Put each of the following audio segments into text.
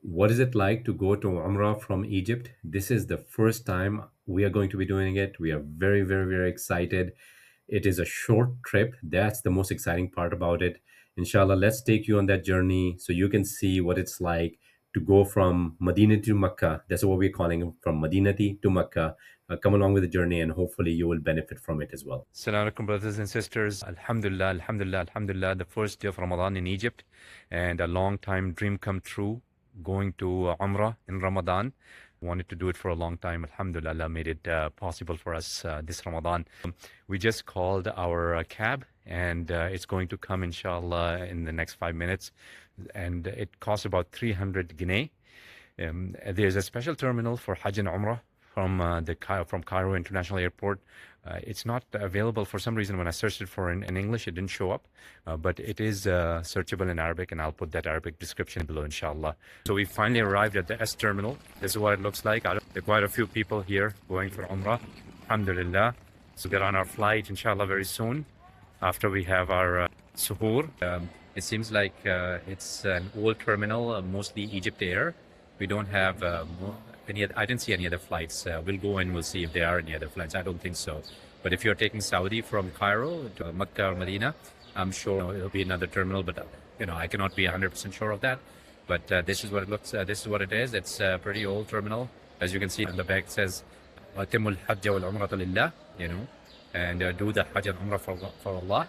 What is it like to go to Umrah from Egypt? This is the first time we are going to be doing it. We are very, very, very excited. It is a short trip. That's the most exciting part about it. Inshallah, let's take you on that journey so you can see what it's like to go from Madinah to Makkah. That's what we're calling it, from Madinaty to Makkah. Come along with the journey and hopefully you will benefit from it as well. Assalamu alaikum, brothers and sisters. Alhamdulillah, alhamdulillah, alhamdulillah. The first day of Ramadan in Egypt, and a long time dream come true, going to Umrah in Ramadan. Wanted to do it for a long time. Alhamdulillah, Allah made it possible for us this Ramadan. We just called our cab, and it's going to come, inshallah, in the next 5 minutes. And it costs about 300 guinea. There's a special terminal for Hajj and Umrah from Cairo International Airport. It's not available for some reason. When I searched it for in English, it didn't show up, but it is searchable in Arabic, and I'll put that Arabic description below, inshallah. So we finally arrived at the S terminal. This is what it looks like. There are quite a few people here going for Umrah, alhamdulillah. So get on our flight, inshallah, very soon after we have our suhoor. It seems like it's an old terminal, mostly Egypt Air. We don't have I didn't see any other flights. We'll go and we'll see if there are any other flights. I don't think so. But if you're taking Saudi from Cairo to Makkah or Medina, I'm sure it'll be another terminal. But I cannot be 100% sure of that. But this is what it looks. This is what it is. It's a pretty old terminal, as you can see on the back. It says "Atimul Hajj wal Umrata lillah," and do the Hajj and Umrah for Allah.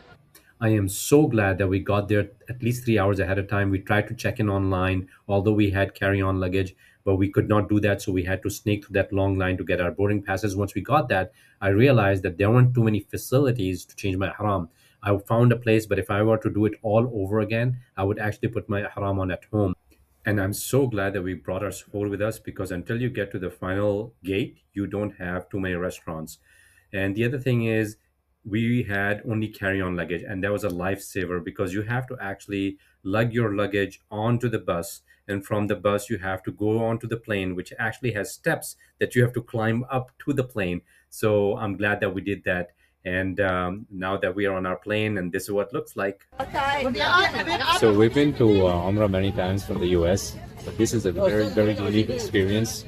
I am so glad that we got there at least 3 hours ahead of time. We tried to check in online, although we had carry-on luggage, but we could not do that. So we had to snake through that long line to get our boarding passes. Once we got that, I realized that there weren't too many facilities to change my ihram. I found a place, but if I were to do it all over again, I would actually put my ihram on at home. And I'm so glad that we brought our suhoor with us, because until you get to the final gate, you don't have too many restaurants. And the other thing is, we had only carry-on luggage, and that was a lifesaver, because you have to actually lug your luggage onto the bus, and from the bus you have to go onto the plane, which actually has steps that you have to climb up to the plane. So I'm glad that we did that. And now that we are on our plane, and this is what it looks like. So we've been to Umrah many times from the US, but this is a very, very unique experience.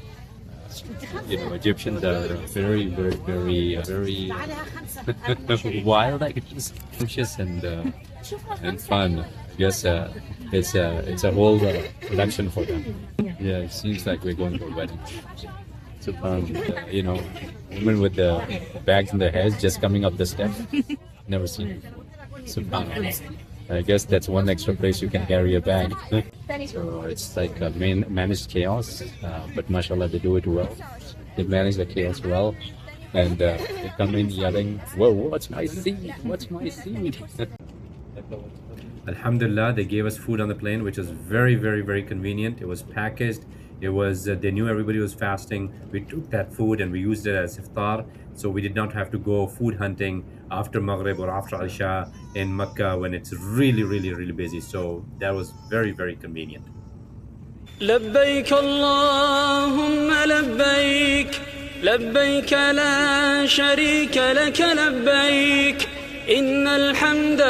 Egyptians are very, very, very, very wild, I guess, conscious and fun. Yes, it's a whole production for them. Yeah, it seems like we're going to a wedding. So women with the bags in their heads just coming up the steps. Never seen it before. So I guess that's one extra place you can carry a bag. So it's like a managed chaos, but mashallah, they do it well. They manage the chaos well, and they come in yelling, "Whoa, what's my seat? What's my seat?" Alhamdulillah, they gave us food on the plane, which was very, very, very convenient. It was packaged. It was they knew everybody was fasting. We took that food and we used it as iftar, so we did not have to go food hunting after Maghrib or after Isha in Makkah when it's really, really, really busy. So that was very, very convenient. لبيك اللهم لبيك لبيك لا شريك لك لبيك إن الحمد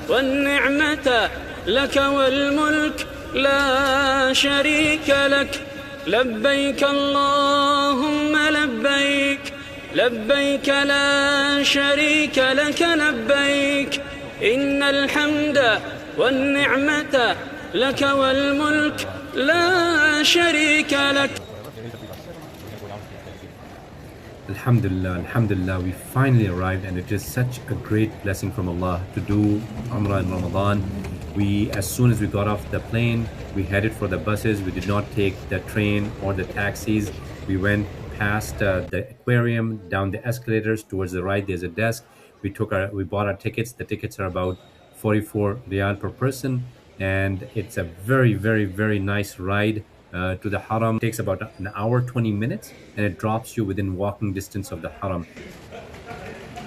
والنعمة لك والملك لا شريك لك لبيك اللهم لبيك لبيك لا شريك لك لبيك إن الحمد والنعمة لك والملك لا شريك لك. Alhamdulillah, Alhamdulillah, we finally arrived, and it is such a great blessing from Allah to do Umrah in Ramadan. As soon as we got off the plane, we headed for the buses. We did not take the train or the taxis. We went past the aquarium, down the escalators. Towards the right, there's a desk. We bought our tickets. The tickets are about 44 riyal per person, and it's a very, very, very nice ride to the Haram. It takes about an hour, 20 minutes, and it drops you within walking distance of the Haram.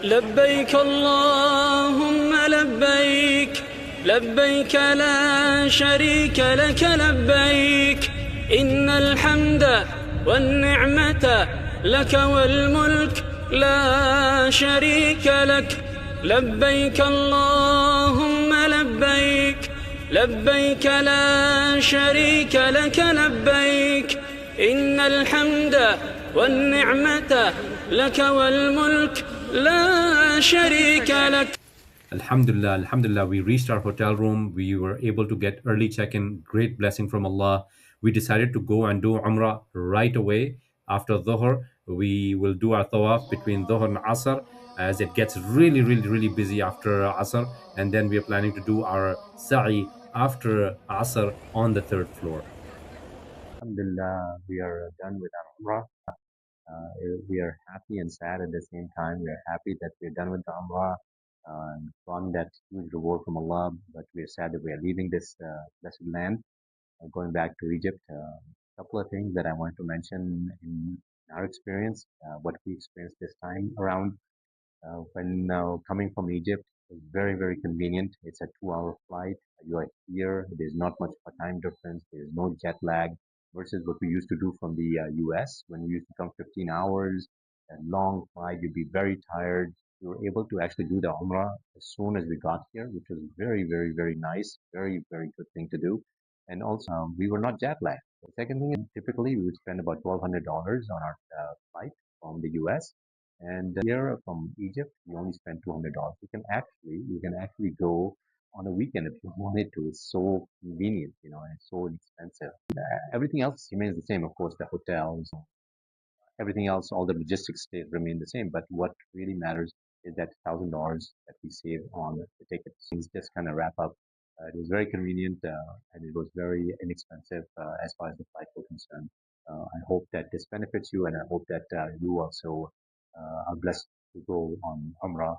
لبيك اللهم لبيك لبيك لا شريك لك لبيك إن الحمد والنعمة لك والملك لا شريك لك لبيك اللهم لبيك لبيك لا شريك لك لبيك إن الحمد والنعمة لك والملك لا شريك لك. Alhamdulillah, Alhamdulillah, we reached our hotel room. We were able to get early check-in. Great blessing from Allah. We decided to go and do Umrah right away after Dhuhr. We will do our tawaf between Dhuhr and Asr, as it gets really, really, really busy after Asr. And then we are planning to do our sa'i after Asr on the third floor. Alhamdulillah, we are done with our Umrah. We are happy and sad at the same time. We are happy that we're done with the Umrah and won that huge reward from Allah, but we are sad that we are leaving this blessed land, going back to Egypt. A couple of things that I want to mention in our experience, what we experienced this time around when coming from Egypt. It's very, very convenient. It's a 2 hour flight. You are here. There's not much of a time difference. There's no jet lag versus what we used to do from the US when we used to come 15 hours, a long flight. You'd be very tired. We were able to actually do the Umrah as soon as we got here, which was very, very, very nice. Very, very good thing to do. And also, we were not jet lagged. The second thing is typically we would spend about $1,200 on our flight from the US. And here from Egypt, we only spend $200. You can actually go on a weekend if you wanted to. It's so convenient, and it's so inexpensive. Everything else remains the same, of course, the hotels, everything else, all the logistics remain the same. But what really matters is that $1,000 that we save on the tickets. Things just kind of wrap up. It was very convenient and it was very inexpensive as far as the flight was concerned. I hope that this benefits you, and I hope that you also are blessed to go on Umrah.